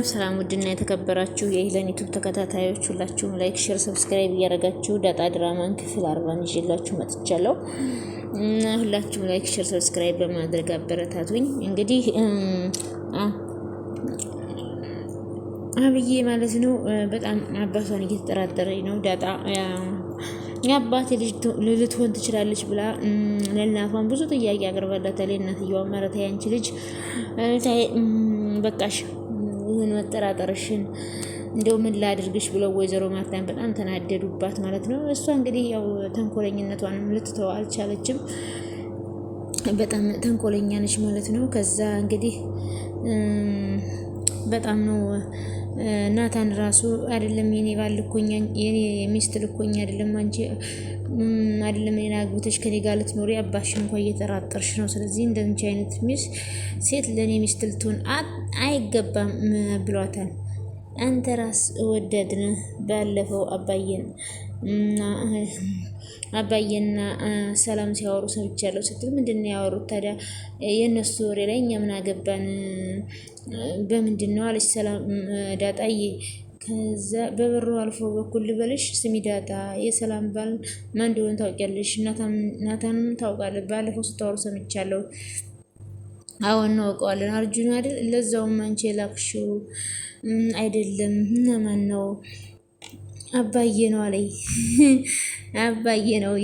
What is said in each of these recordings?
ሰላም ውድና የተከበራችሁ የኢለን ዩቲዩብ ተከታታዮች ሁላችሁም ላይክ፣ ሼር፣ ሰብስክራይብ እያደረጋችሁ ዳጣ ድራማን ክፍል 40 ይዤላችሁ መጥቻለሁ። ሁላችሁም ላይክ፣ ሼር፣ ሰብስክራይብ በማድረግ አበረታቱኝ። እንግዲህ አብዬ ማለት ነው በጣም አባቷን እየተጠራጠረኝ ነው። ዳጣ የአባቴ ልጅ ልትሆን ትችላለች ብላ ለእናቷን ብዙ ጥያቄ አቅርባላታለች። እናትየዋ ማለት ያንቺ ልጅ በቃሽ ይሁን መጠራጠርሽን እንደው ምን ላድርግሽ ብለው ወይዘሮ ማርታን በጣም ተናደዱባት ማለት ነው። እሷ እንግዲህ ያው ተንኮለኝነቷንም ልትተው አልቻለችም። በጣም ተንኮለኛ ነች ማለት ነው። ከዛ እንግዲህ በጣም ነው ናታን ራሱ አይደለም የኔ ባል ልኮኛ የኔ ሚስት ልኮኛ አይደለም አንቺ አይደለም እኔን አግብተሽ ከኔ ጋር ልትኖሪ አባሽ እንኳን እየተራጠርሽ ነው። ስለዚህ እንደንቺ አይነት ሚስት ሴት ለኔ ሚስት ልትሆን አይገባም ብሏታል። አንተ ራስ ወደድን ባለፈው አባዬና ሰላም ሲያወሩ ሰምቻለሁ ስትል ምንድን ነው ያወሩት ታዲያ? የእነሱ ወሬ ላይ እኛ ምን አገባን? በምንድን ነው አለች ሰላም ዳጣዬ። ከዛ በበሩ አልፎ በኩል ልበልሽ፣ ስሚ ዳጣ የሰላም ባል ማን እንደሆነ ታውቂያለሽ? ናታንም ታውቃለህ? ባለፈው ስታወሩ ሰምቻለሁ። አሁን እናውቀዋለን። አርጁን አይደል? ለዛውም አንቺ የላክሽው አይደለም። ማን ነው? አባዬ ነው አለኝ። አባዬ ነው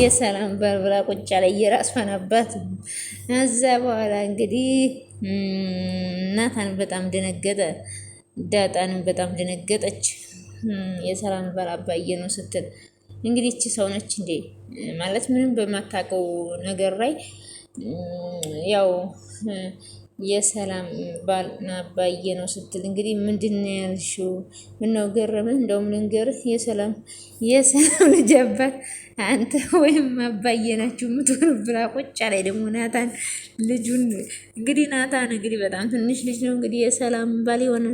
የሰላም ባል ብላ ቁጭ ላይ የራሷን አባት። ከዛ በኋላ እንግዲህ ናታን በጣም ደነገጠ፣ ዳጣንም በጣም ደነገጠች። የሰላም ባል አባዬ ነው ስትል እንግዲህ እቺ ሰው ነች እንዴ ማለት ምንም በማታውቀው ነገር ላይ ያው የሰላም ባል አባዬ ነው ስትል እንግዲህ ምንድን ነው ያልሽው? ምነው ገረመህ? እንደውም ልንገርህ የሰላም ልጅ አባት አንተ ወይም አባዬ ናችሁ የምትሆኑ ብላ ቁጭ ላይ ደግሞ ናታን ልጁን እንግዲህ ናታን እንግዲህ በጣም ትንሽ ልጅ ነው እንግዲህ የሰላም ባል የሆነ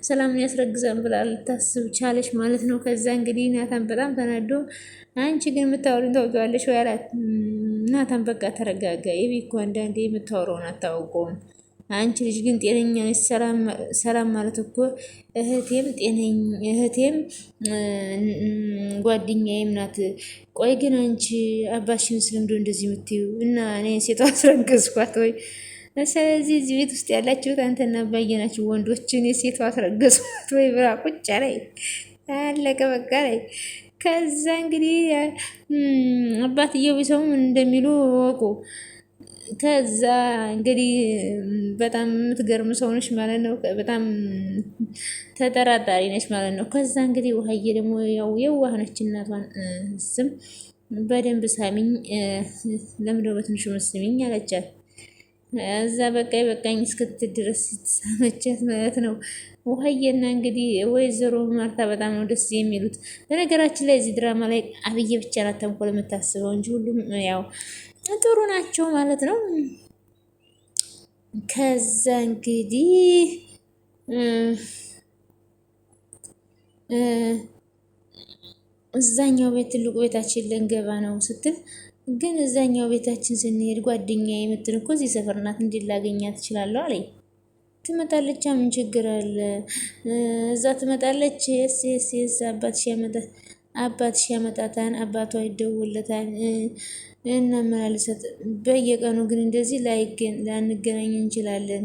ሰላምን ያስረግዛን ብላ ልታስብ ቻለች ማለት ነው። ከዛ እንግዲህ ናታን በጣም ተናዶ አንቺ ግን የምታወሪውን ታውቂዋለሽ ወይ አላት። ናታን በቃ ተረጋጋ፣ የቤት እኮ አንዳንዴ የምታወራውን አታውቀውም። አንቺ ልጅ ግን ጤነኛ ነች። ሰላም ማለት እኮ እህቴም ጓደኛዬም ናት። ቆይ ግን አንቺ አባትሽን ስለምዶ እንደዚህ የምትዩ እና እኔ ሴቷ አስረገዝኳት ወይ? ስለዚህ እዚህ ቤት ውስጥ ያላችሁት አንተና አባዬ ናችሁ ወንዶችን የሴቷ አስረገዝኳት ወይ ብላ ቁጭ ላይ አለቀ በቃ ላይ። ከዛ እንግዲህ አባትየው ቢሰሙም እንደሚሉ ወቁ። ከዛ እንግዲህ በጣም የምትገርም ሰው ነች ማለት ነው። በጣም ተጠራጣሪ ነች ማለት ነው። ከዛ እንግዲህ ውሃዬ ደግሞ ያው የዋህ ነች። እናቷን ስም በደንብ ሳሚኝ፣ ለምዶ በትንሹ መስሚኝ አለቻት። እዛ በቃኝ እስክትል ድረስ ሳመቻት ማለት ነው። ውሃዬና እንግዲህ ወይዘሮ ማርታ በጣም ነው ደስ የሚሉት። በነገራችን ላይ እዚህ ድራማ ላይ አብዬ ብቻ ናት ተንኮል የምታስበው እንጂ ሁሉም ያው ጥሩ ናቸው ማለት ነው። ከዛ እንግዲህ እዛኛው ቤት ትልቁ ቤታችን ልንገባ ነው ስትል ግን እዛኛው ቤታችን ስንሄድ ጓደኛ የምትል እኮ እዚህ ሰፈር ናት እንዲላገኛት ትችላለሁ አለኝ። ትመጣለች፣ ምን ችግር አለ? እዛ ትመጣለች። የስ አባትሽ ያመጣታን፣ አባቷ ይደውለታል እናመላልሰት። በየቀኑ ግን እንደዚህ ላንገናኝ እንችላለን።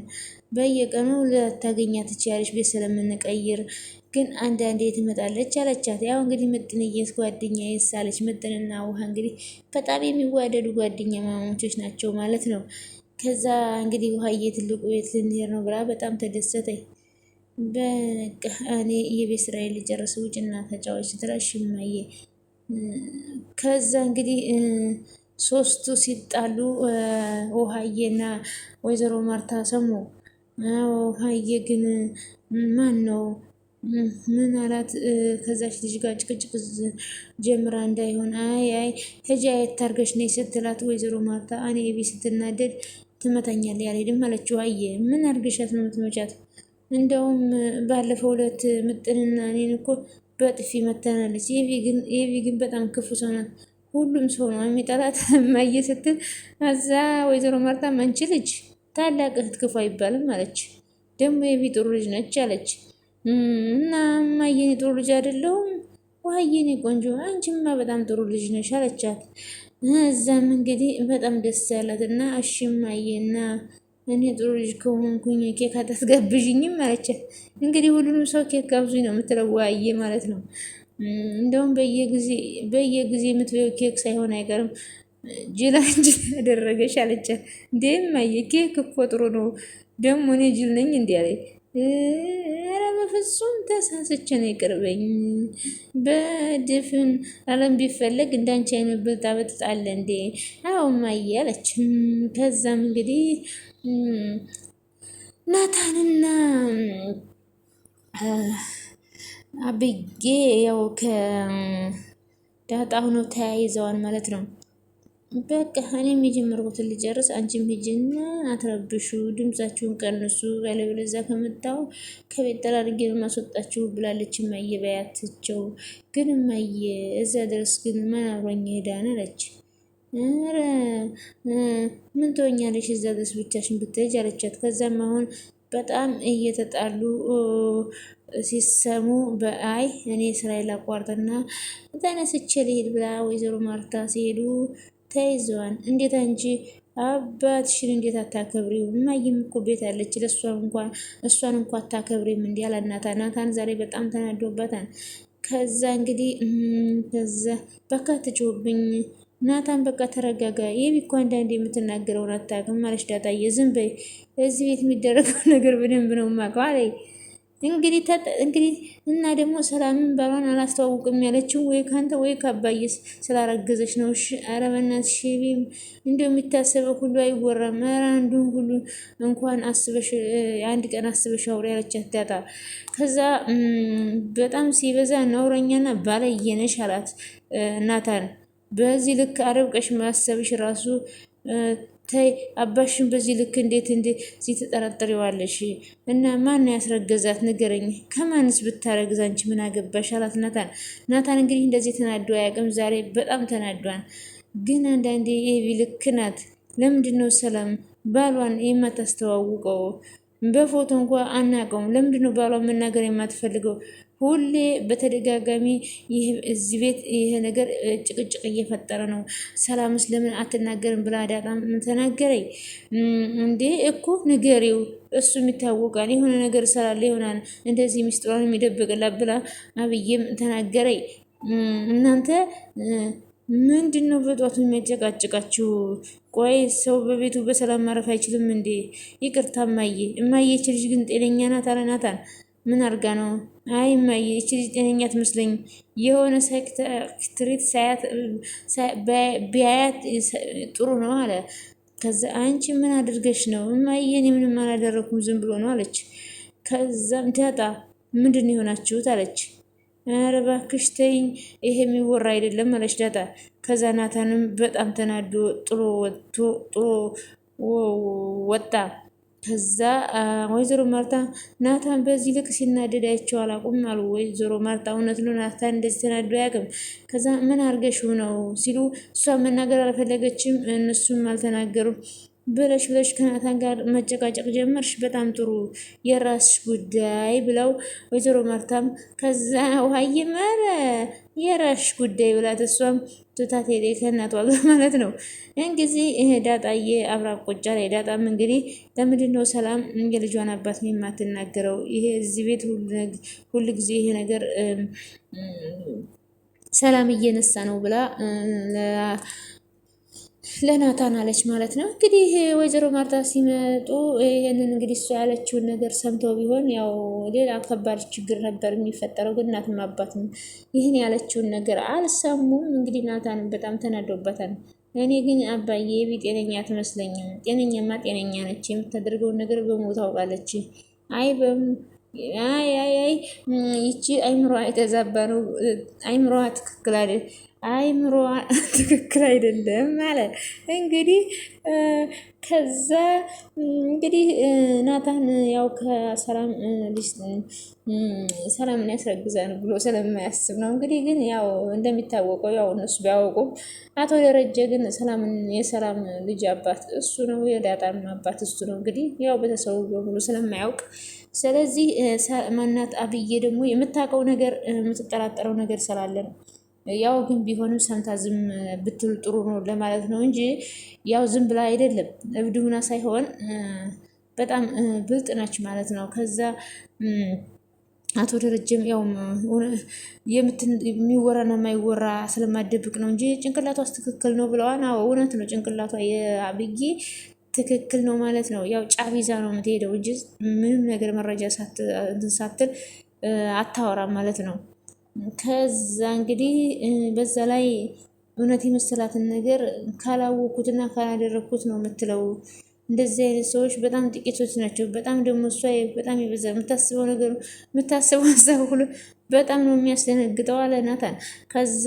በየቀኑ ላታገኛት ትችያለሽ ቤት ስለምንቀይር፣ ግን አንዳንዴ ትመጣለች አለቻት። ያው እንግዲህ ምጥንዬስ ጓደኛ የሳለች ምጥንና ውሃ እንግዲህ በጣም የሚዋደዱ ጓደኛ ማማቾች ናቸው ማለት ነው። ከዛ እንግዲህ ውሃዬ ትልቁ ቤት ልንሄድ ነው ብላ በጣም ተደሰተኝ። በቃ እኔ የቤት ስራዬን ልጨርስ ውጭና ተጫዋች ስትላሽ እማዬ። ከዛ እንግዲህ ሶስቱ ሲጣሉ ውሃዬና ወይዘሮ ማርታ ሰሙ። ውሃዬ ግን ማን ነው ምን አላት? ከዛች ልጅ ጋር ጭቅጭቅ ጀምራ እንዳይሆን አይ ሂጂ የታርገሽ ነይ ስትላት ወይዘሮ ማርታ እኔ ቤት ስትናደድ ትመታኛለች ያልሄድም አለችው። ውሃዬ ምን አርገሻት ነው የምትመቻት? እንደውም ባለፈው ዕለት ምጥንና እኔን እኮ በጥፊ መተናለች። የቪ ግን በጣም ክፉ ሰው ናት። ሁሉም ሰው ነው የሚጠላት እማዬ ስትል እዛ ወይዘሮ ማርታ አንቺ ልጅ ታላቅ እህት ክፉ አይባልም አለች። ደግሞ የቢ ጥሩ ልጅ ነች አለች። እና እማዬ እኔ ጥሩ ልጅ አይደለሁም? ውሀዬ እኔ ቆንጆ አንቺማ በጣም ጥሩ ልጅ ነሽ አለቻት። እዛም እንግዲህ በጣም ደስ ያላት እና እሺ እማዬ እና እኔ ጥሩ ልጅ ከሆንኩኝ ኬክ አታስጋብዥኝም አለቻት። እንግዲህ ሁሉንም ሰው ኬክ ጋብዙኝ ነው የምትለው ውሀዬ ማለት ነው። እንደውም በየጊዜ የምትበይው ኬክ ሳይሆን አይቀርም ጅላንጅል ያደረገሽ አለቻት። እንዴ እማዬ ኬክ እኮ ጥሩ ነው ደግሞ እኔ ጅል ነኝ እንዲ አለኝ። ኧረ በፍጹም ተሳስቼ ነው ይቅርበኝ። በድፍን ዓለም ቢፈለግ እንዳንቺ አይነት ብልጣብልጥ አለ እንዴ? አዎ እማዬ አለች። ከዛም እንግዲህ ናታንና አብጌ ያው ከዳጣ ሆነው ተያይዘዋል ማለት ነው። በቃ እኔም የጀመርኩትን ልጨርስ፣ አንቺም ሂጂና አትረብሹ፣ ድምጻችሁን ቀንሱ፣ ያለበለዚያ ከመጣሁ ከቤት ጠራርጌ ማስወጣችሁ ብላለች እማዬ በያትቸው። ግን እማዬ እዛ ድረስ ግን ማን አብሮኝ ሄዳን አለች። ኧረ ምን ትሆኛለሽ እዛ ድረስ ብቻሽን ብትሄጂ አለቻት። ከዛም አሁን በጣም እየተጣሉ ሲሰሙ በአይ እኔ ስራዬን ላቋርጥና ተነስቼ ልሄድ ብላ ወይዘሮ ማርታ ሲሄዱ ተይዘዋል። እንዴት አንቺ አባትሽን እንዴት አታከብሪው? እማዬም እኮ ቤት አለች እሷን እንኳ አታከብሪም እንዲ አላት ናታን። ናታን ዛሬ በጣም ተናዶበታል። ከዛ እንግዲህ ከዛ በቃ ትጮህብኝ ናታን በቃ ተረጋጋ። ይህ እኮ አንዳንዴ የምትናገረውን አታውቅም አለች ዳጣዬ። ዝም በይ እዚህ ቤት የሚደረገው ነገር በደንብ ነው የማውቀው አለ። እንግዲህ እና ደግሞ ሰላምን ባሏን አላስተዋውቅም ያለችው ወይ ካንተ ወይ ከአባዬ ስላረገዘች ነው። እሺ ኧረ በእናትሽ እንደው የሚታሰበው ሁሉ አይወራም። ኧረ አንዱን ሁሉ እንኳን አስበሽ አንድ ቀን አስበሽ አውሪ ያለቻት ዳጣ። ከዛ በጣም ሲበዛ ነውረኛና ባለየ ነሽ አላት ናታን። በዚህ ልክ አረብቀሽ ማሰብሽ ራሱ ተይ አባሽን በዚህ ልክ እንዴት እዚህ ትጠረጥሪዋለሽ? እና ማን ያስረገዛት ንገረኝ። ከማንስ ብታረግዝ አንቺ ምን አገባሽ? አላት ናታን። ናታን እንግዲህ እንደዚህ ተናዶ አያውቅም። ዛሬ በጣም ተናዷን። ግን አንዳንዴ ኤቢ ልክ ናት። ለምንድን ነው ሰላም ባሏን የማታስተዋውቀው? በፎቶ እንኳ አናውቀውም። ለምንድን ነው ባሏን መናገር የማትፈልገው? ሁሌ በተደጋጋሚ እዚህ ቤት ይሄ ነገር ጭቅጭቅ እየፈጠረ ነው። ሰላምስ ለምን አትናገርም ብላ ዳጣም ተናገረኝ እንዴ እኮ ንገሪው፣ እሱም ይታወቃል የሆነ ነገር ስላለ ይሆናል እንደዚህ ሚስጥሯን የሚደብቅላት ብላ አብዬም ተናገረኝ። እናንተ ምንድን ነው በጧቱ የሚያጨቃጭቃችሁ? ቆይ ሰው በቤቱ በሰላም ማረፍ አይችልም እንዴ? ይቅርታ እማዬ። እማዬ ይች ልጅ ግን ጤነኛ ናት አለ ናታን። ምን አርጋ ነው? አይ እማዬ ይች ልጅ ጤነኛ አትመስለኝም። የሆነ ሳይክትሪት ቢያያት ጥሩ ነው አለ። ከዛ አንቺ ምን አድርገሽ ነው? እማዬ እኔ ምንም አላደረኩም ዝም ብሎ ነው አለች። ከዛም ዳጣ ምንድን ነው የሆናችሁት አለች። ኧረ እባክሽ ተይኝ ይሄ የሚወራ አይደለም አለች ዳጣ። ከዛ ናታንም በጣም ተናዶ ጥሎ ወጣ። ከዛ ወይዘሮ ማርታ ናታን በዚህ ልክ ሲናደድ አይቼው አላውቅም አሉ ወይዘሮ ማርታ። እውነት ነው ናታን እንደዚህ ተናዶ አያውቅም። ከዛ ምን አርገሽው ነው ሲሉ እሷ መናገር አልፈለገችም፣ እነሱም አልተናገሩም። ብለሽ ከናታን ጋር መጨቃጨቅ ጀመርሽ፣ በጣም ጥሩ የራስሽ ጉዳይ ብለው ወይዘሮ ማርታም ከዛ ውሀዬ መረ የራስሽ ጉዳይ ብላት እሷም ትታት ሄደ ከእናቷ ጋር ማለት ነው። እንግዲህ ዳጣዬ አብራ ቆጫ ላይ ዳጣም እንግዲህ ለምንድን ነው ሰላም የልጇን አባት የማትናገረው? ይሄ እዚህ ቤት ሁሉ ጊዜ ይሄ ነገር ሰላም እየነሳ ነው ብላ ለናታን አለች ማለት ነው። እንግዲህ ወይዘሮ ማርታ ሲመጡ ይህንን እንግዲህ እሷ ያለችውን ነገር ሰምተው ቢሆን ያው ሌላ ከባድ ችግር ነበር የሚፈጠረው። ግን እናትም አባትም ይህን ያለችውን ነገር አልሰሙም። እንግዲህ ናታንም በጣም ተናዶበታል። እኔ ግን አባዬ ጤነኛ አትመስለኝም። ጤነኛማ ጤነኛ ነች፣ የምታደርገውን ነገር በሞት ታውቃለች። አይ ይቺ አይምሮዋ የተዛባ ነው። አይምሮዋ ትክክል አይደለም። አይምሮዋ ትክክል አይደለም ማለት እንግዲህ ከዛ እንግዲህ ናታን ያው ከሰላም ልጅ ሰላምን ያስረግዛል ብሎ ስለማያስብ ነው እንግዲህ። ግን ያው እንደሚታወቀው ያው እነሱ ቢያወቁም አቶ ደረጀ ግን የሰላም ልጅ አባት እሱ ነው፣ የዳጣም አባት እሱ ነው። እንግዲህ ያው ቤተሰቡ በሙሉ ስለማያውቅ ስለዚህ ማናት አብዬ ደግሞ የምታውቀው ነገር የምትጠራጠረው ነገር ስላለ ነው። ያው ግን ቢሆንም ሰምታ ዝም ብትል ጥሩ ነው ለማለት ነው እንጂ ያው ዝም ብላ አይደለም፣ እብድ ሁና ሳይሆን በጣም ብልጥ ነች ማለት ነው። ከዛ አቶ ደረጀም ያው የሚወራና የማይወራ ስለማደብቅ ነው እንጂ ጭንቅላቷስ ትክክል ነው ብለዋል። አዎ እውነት ነው፣ ጭንቅላቷ የአብዬ ትክክል ነው ማለት ነው። ያው ጫፍ ይዛ ነው የምትሄደው እንጂ ምንም ነገር መረጃ ሳትል አታወራም ማለት ነው። ከዛ እንግዲህ በዛ ላይ እውነት የመሰላትን ነገር ካላወኩትና ካላደረግኩት ነው የምትለው። እንደዚህ አይነት ሰዎች በጣም ጥቂቶች ናቸው። በጣም ደግሞ እሷ በጣም ይበዛ የምታስበው ነገር የምታስበው ሀሳብ ሁሉ በጣም ነው የሚያስደነግጠው አለ ናታን። ከዛ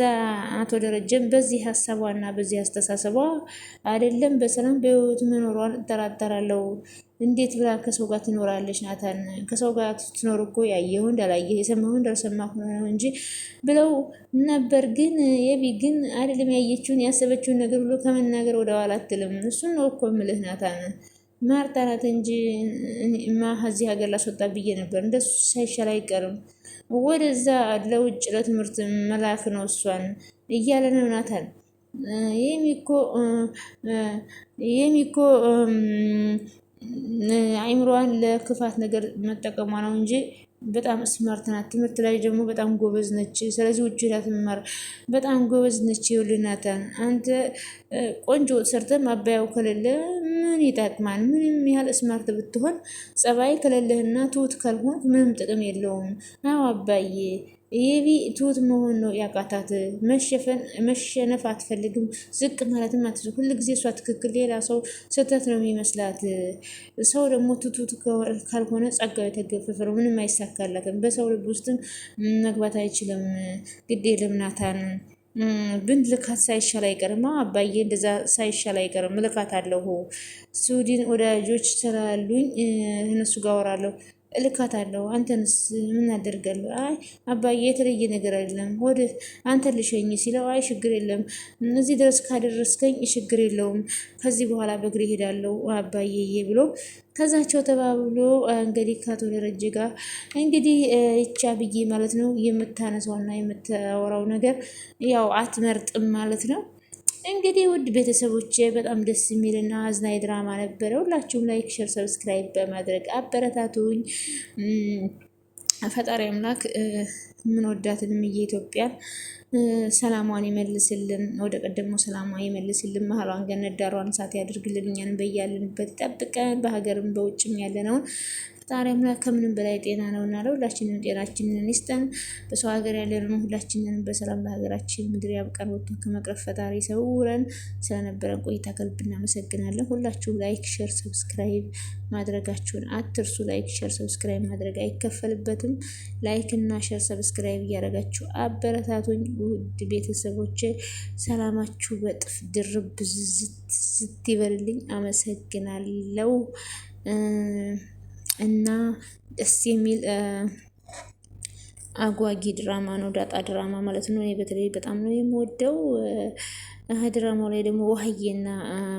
አቶ ደረጀም በዚህ ሀሳቧና በዚህ አስተሳሰቧ አይደለም በሰላም በህይወት መኖሯን እጠራጠራለሁ። እንዴት ብላ ከሰው ጋር ትኖራለች? ናታን ከሰው ጋር ትኖር እኮ ያየሁ እንዳላየ የሰማሁ እንዳልሰማሁ ነው እንጂ ብለው ነበር። ግን የቢ ግን አይደለም ያየችውን ያሰበችውን ነገር ብሎ ከመናገር ወደ ኋላ አትልም። እሱን ነው እኮ የምልህ ናታን። ማርታ ናት እንጂ እዚህ ሀገር ላስወጣ ብዬ ነበር። እንደሱ ሳይሻል አይቀርም። ወደዛ ለውጭ ለትምህርት መላክ ነው እሷን እያለ ነው ናታን። የሚኮ አይምሮዋን ለክፋት ነገር መጠቀሟ ነው እንጂ በጣም ስማርት ናት። ትምህርት ላይ ደግሞ በጣም ጎበዝ ነች። ስለዚህ ውጭ ሄዳ ትማር። በጣም ጎበዝ ነች። ይኸውልህ ናታን፣ አንተ ቆንጆ ሰርተህ ማባያው ከሌለ ምን ይጠቅማል? ምንም ያህል ስማርት ብትሆን ጸባይ ከሌለህና ትሁት ካልሆን ምንም ጥቅም የለውም። አዎ አባዬ፣ የቢ ትሁት መሆን ነው ያቃታት። መሸነፍ አትፈልግም። ዝቅ ማለትም አትፈልግም። ሁሉ ጊዜ እሷ ትክክል፣ ሌላ ሰው ስህተት ነው የሚመስላት። ሰው ደግሞ ትሁት ካልሆነ ጸጋው የተገፈፈ ነው። ምንም አይሳካላትም። በሰው ልብ ውስጥም መግባት አይችልም። ግድ የለም ናታን፣ ብን ልካት ሳይሻል አይቀርም። አባዬ እንደዛ ሳይሻል አይቀርም። ልካት አለሁ። ስዊድን ወዳጆች ስላሉኝ እነሱ ጋር አወራለሁ። እልካታለሁ። አንተንስ ምን አደርጋለሁ? አይ አባዬ የተለየ ነገር አይደለም፣ ወደ አንተ ልሸኝ ሲለው አይ ችግር የለም እዚህ ድረስ ካደረስከኝ ችግር የለውም፣ ከዚህ በኋላ በእግሬ ሄዳለሁ አባዬዬ ብሎ ከዛቸው ተባብሎ እንግዲህ ከአቶ ደረጀ ጋር እንግዲህ ይቻ ብዬ ማለት ነው የምታነሳውና የምታወራው ነገር ያው አትመርጥም ማለት ነው። እንግዲህ ውድ ቤተሰቦቼ በጣም ደስ የሚልና አዝናኝ ድራማ ነበረ። ሁላችሁም ላይክ፣ ሸር፣ ሰብስክራይብ በማድረግ አበረታቱኝ። ፈጣሪ አምላክ ምን ወዳትንም የኢትዮጵያን ሰላሟን ይመልስልን፣ ወደ ቀደሞ ሰላሟ ይመልስልን፣ መሀሏን ገነት ዳሯን እሳት ያድርግልን፣ እኛንም በያለንበት ይጠብቀን፣ በሀገርም በውጭም ያለነውን ፈጣሪ አምላክ ከምንም በላይ ጤና ነው እና ለሁላችንም ጤናችንን ይስጠን። በሰው ሀገር ያለነው ሁላችንንም በሰላም ለሀገራችን ምድር ያብቃን። ወጥቶ ከመቅረፍ ፈጣሪ ሰውረን። ስለነበረን ቆይታ ከልብ እናመሰግናለን። ሁላችሁም ላይክ፣ ሼር፣ ሰብስክራይብ ማድረጋችሁን አትርሱ። ላይክ፣ ሼር፣ ሰብስክራይብ ማድረግ አይከፈልበትም። ላይክ እና ሼር ሰብስክራይብ እያደረጋችሁ አበረታቱኝ። ውድ ቤተሰቦች ሰላማችሁ በጥፍ ድርብ ዝት ይበልልኝ። አመሰግናለሁ። እና ደስ የሚል አጓጊ ድራማ ነው ዳጣ ድራማ ማለት ነው። እኔ በተለይ በጣም ነው የምወደው። ድራማው ላይ ደግሞ ውሀዬና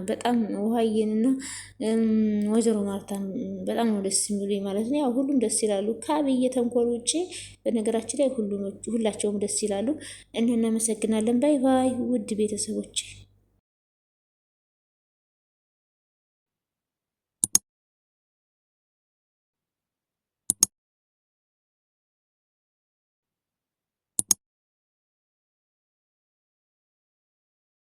በጣም ውሀዬንና ወይዘሮ ማርታም በጣም ነው ደስ የሚሉኝ ማለት ነው። ያው ሁሉም ደስ ይላሉ ከአብይ ተንኮል ውጭ በነገራችን ላይ ሁላቸውም ደስ ይላሉ። እናመሰግናለን። ባይ ባይ ውድ ቤተሰቦች።